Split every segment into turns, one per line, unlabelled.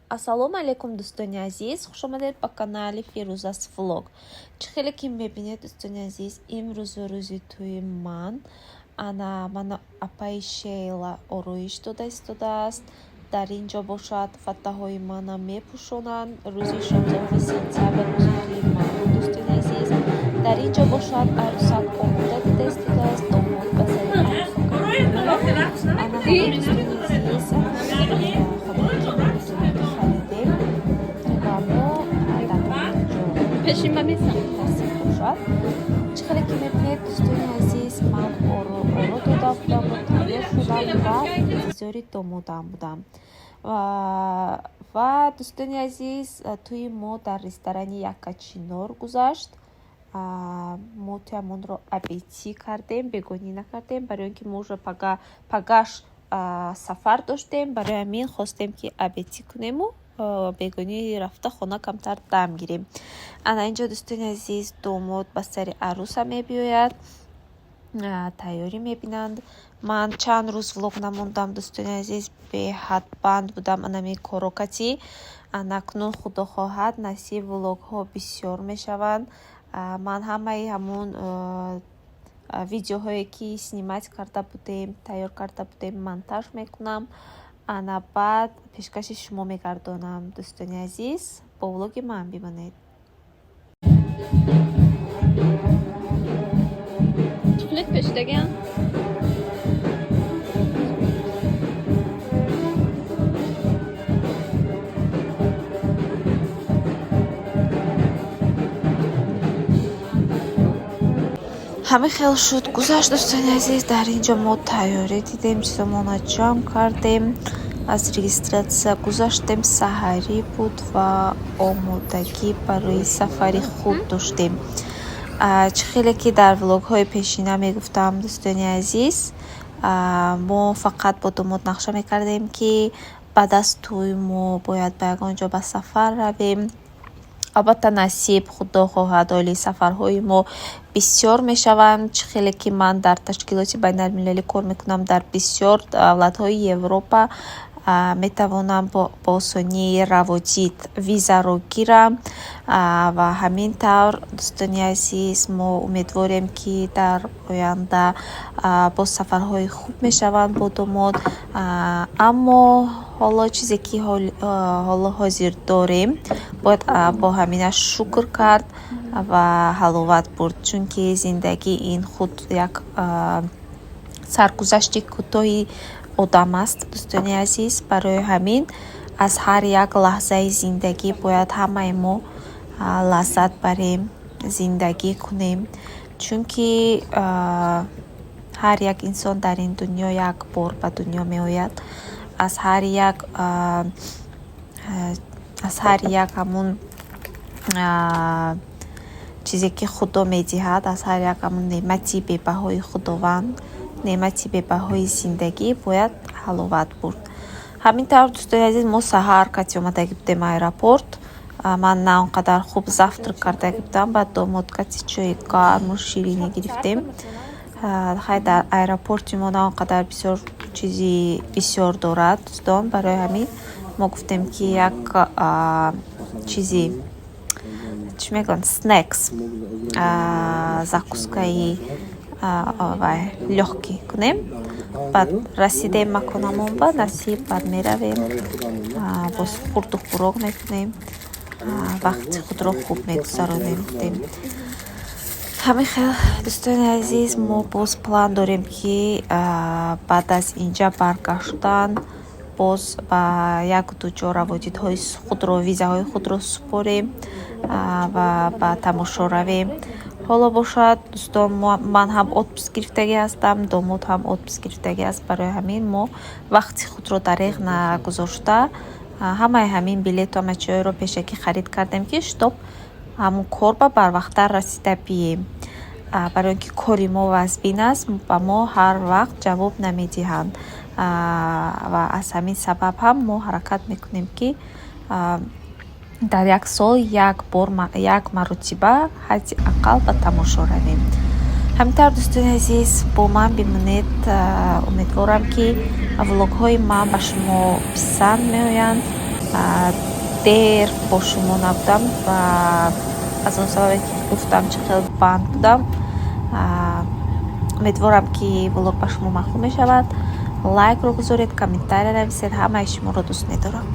Ассалому алейкум, дӯстони азиз. Хуш омадед ба канали Фирӯзас влог. Чӣ хеле ки мебинед, дӯстони азиз, имрӯз рӯзи тӯи ман апаи Шейла ороиш дода истодааст. Дар ин ҷо бошад фатаҳои манам мепӯшонанд. Рӯзи 16 сентябр рӯзи тӯи ман буд, дӯстони азиз. Дар ин ҷо бошад арӯсак омода дида истодааст. Домод ба сари чӣ хеле ки мебинед, дӯстони азиз, ман оро дода будам ва тайёр шудам ва интизори домодам будам. Ва дӯстони азиз, тӯи мо дар ресторани Якачинор гузашт. Мо тӯямонро абетӣ кардем, бегонӣ накардем, барои он ки мо уже пагаш сафар доштем. Барои ҳамин хостем ки абетӣ кунему, бегонӣ рафта хона камтар дам гирем. Ана инҷо, дӯстони азиз, домод ба сари арӯса мебиёяд, тайёрӣ мебинанд. Ман чанд рӯз влог намондам, дӯстони азиз, беҳад банд будам анами корокатӣ. Акнун худо хоҳад насиб влогҳо бисёр мешаванд. Ман ҳамаи ҳамун видеоҳое ки снимать карда будем, тайёр карда будем, монтаж мекунам. Ана баъд пешкаши шумо мегардонам. Дӯстони азиз, бо влоги ман бимонед.
Tufflet peştegen.
ҳамин хел шуд гузашт, дӯстони азиз. Дар ин ҷо мо тайёрӣ дидем, чизомона ҷамъ кардем, аз регистратсия гузаштем, саҳарӣ буд ва омодагӣ барои сафари худ доштем. Чӣ хеле ки дар влогҳои пешина мегуфтам, дӯстони азиз, мо фақат бо домод нақша мекардем ки баъд аз тӯй мо бояд ба ягон ҷо ба сафар равем. Албатта насиб худо хоҳад, оли сафарҳои мо бисёр мешаванд. Чӣ хеле ки ман дар ташкилоти байналмилалӣ кор мекунам, дар бисёр давлатҳои Европа метавонам бо осонӣ раводид визаро гирам. Ва ҳамин тавр, дӯстони азиз, мо умедворем ки дар оянда бо сафарҳои хуб мешаванд бо домод. Аммо ҳоло чизе ки ҳоло ҳозир дорем, бояд бо ҳаминаш шукр кард ва ҳаловат бурд, чунки зиндагӣ ин худ як саргузашти кӯтоҳи одам аст, дӯстони азиз. Барои ҳамин аз ҳар як лаҳзаи зиндагӣ бояд ҳамаи мо лаззат барем, зиндагӣ кунем, чунки ҳар як инсон дар ин дунё як бор ба дунё меояд. Аз ҳар як ҳамун чизе ки худо медиҳад, аз ҳар як ҳамун неъмати бебаҳои худованд, неъмати бебаҳои зиндагӣ бояд ҳаловат бурд. Ҳамин тавр, дӯстони азиз, мо саҳар кати омадагӣ будем аэропорт. Ман на он қадар хуб завтрак кардагӣ будам, баъд домод кати чои гарму ширинӣ гирифтем. Хай дар аэропорти мо на он қадар бисёр чизи бисёр дорад, дӯстон. Барои ҳамин мо гуфтем ки як чизи чӣ мегӯянд, снекс, закускаи лёгкӣ кунем. Баъд расидем маконамон ба насиб, баъд меравем, боз хурду хӯрок мекунем, вақти худро хуб мегузаронем. ҳамин хел, дӯстони азиз, мо боз план дорем ки баъд аз инҷа баргаштан боз ба як-ду ҷо раводидҳои худро, визаҳои худро супорем ва ба тамошо равем. ҳоло бошад, дӯстон, ман ҳам отпуск гирифтагӣ ҳастам, домод ҳам отпуск гирифтагӣ аст. Барои ҳамин мо вақти худро дареғ нагузошта, ҳамаи ҳамин билету ҳама чиҳоеро пешакӣ харид кардем ки штоб ҳамун корба барвақттар расида бием. Барои он ки кори мо вазбин аст, ба мо ҳар вақт ҷавоб намедиҳанд. Ва аз ҳамин сабаб ҳам мо ҳаракат мекунем ки дар як сол як маротиба ҳадди аққал ба тамошо равем. ҳамин дӯстони азиз, бо ман бимонед. Умедворам ки влогҳои ман ба шумо писанд меоянд. дер бо шумо набудам ва аз он сабабе ки гуфтам чи хеле банд будам. умедворам ки влог ба шумо махлум мешавад. лайкро гузоред, комментария нависед. ҳамаи шуморо дӯст медорам.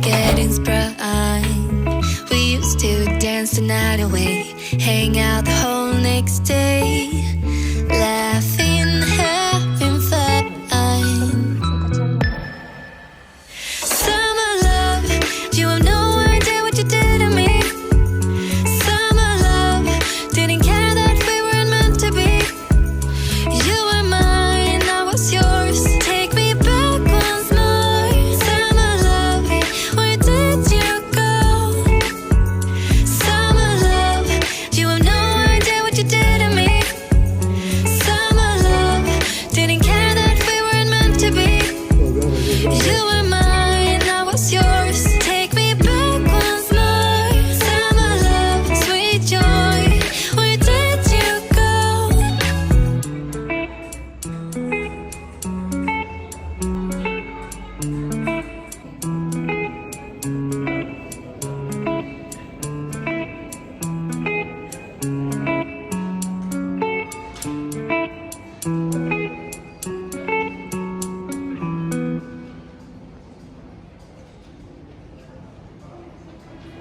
Getting sprung. We used to dance the night away, hang out the whole next day, laughing, having fun. Summer love, you have no idea what you did to me. Summer love, didn't care that we weren't meant to be. You were mine, I was yours. Take me back once more. Summer love, where did you go? Summer love, you have no idea what you did to me. Summer love, didn't care that we weren't meant to be. You were mine, I was yours. Take me back once more. Summer love, sweet joy, where did you go?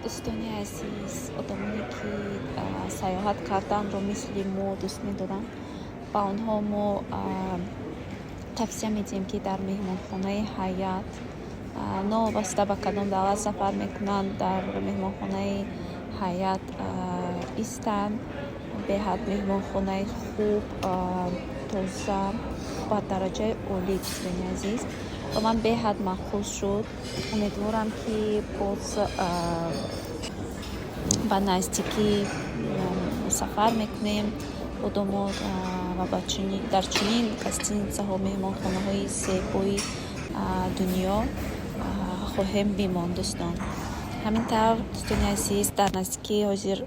дӯстони азиз, одамоне ки саёҳат карданро мисли мо дӯст медоранд, ба онҳо мо тавсия медиҳем ки дар меҳмонхонаи ҳаят, новобаста ба кадом давлат сафар мекунанд, дар меҳмонхонаи ҳаят истанд. беҳад меҳмонхонаи хуб, тоза, ба дараҷаи олӣ. дӯстони азиз, ба ман беҳад махсус шуд. умедворам ки боз ба наздикӣ сафар мекунем бо домод ва дар чунин гостиницаҳо, меҳмонхонаҳои зебои дунё хоҳем бимонд. дӯстон, ҳамин тавр дӯстони азиз, дар наздикӣ ҳозир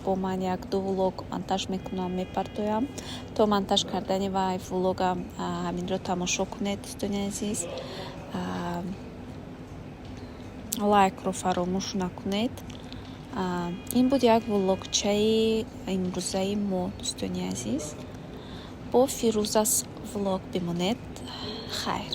бо ман 1-2 влог монтаж мекунам, мепартоям. то монтаж кардани вай влогам ҳаминро тамошо кунед. дӯстони азиз, лайкро фаромӯш накунед. ин буд як влогчаи имрӯзаи мо. дӯстони азиз, бо Фирӯзас влог бимонед. хайр.